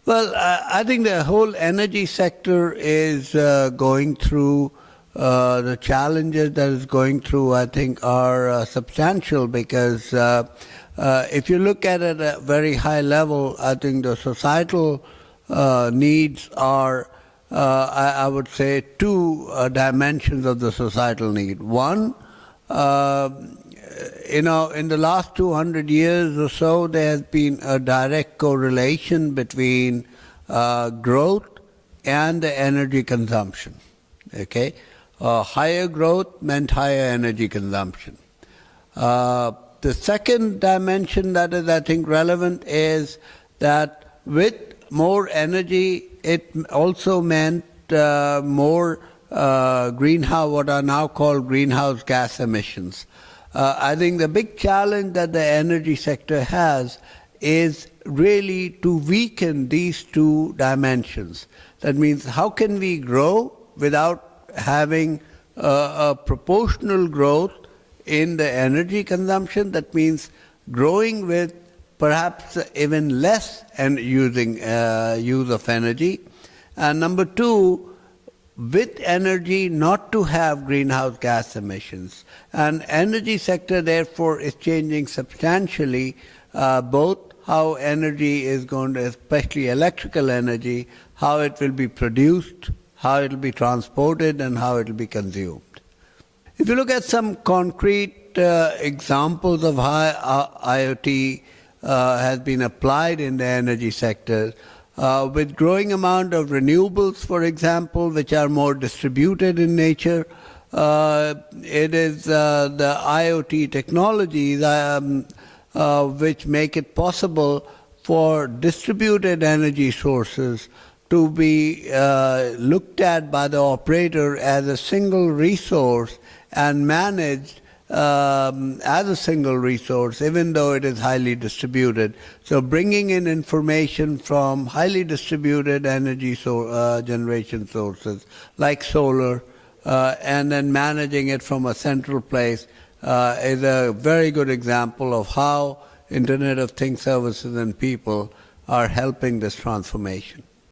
Well, I think the whole energy sector is going through the challenges that it's going through, I think, are substantial because if you look at it at a very high level, I think the societal needs are, I would say, two dimensions of the societal need. One, in the last 200 years or so, there has been a direct correlation between growth and the energy consumption. Okay, higher growth meant higher energy consumption. The second dimension that is, I think, relevant is that with more energy, it also meant more what are now called greenhouse gas emissions. I think the big challenge that the energy sector has is really to weaken these two dimensions. That means how can we grow without having a proportional growth in the energy consumption? That means growing with perhaps even less and using use of energy. And number two, with energy not to have greenhouse gas emissions. And energy sector therefore is changing substantially both how energy is going to, especially electrical energy, how it will be produced, how it will be transported, and how it will be consumed. If you look at some concrete examples of how IoT has been applied in the energy sector, with growing amount of renewables, for example, which are more distributed in nature, it is the IoT technologies which make it possible for distributed energy sources to be looked at by the operator as a single resource and managed as a single resource, even though it is highly distributed. So bringing in information from highly distributed energy generation sources like solar and then managing it from a central place is a very good example of how Internet of Things services and people are helping this transformation.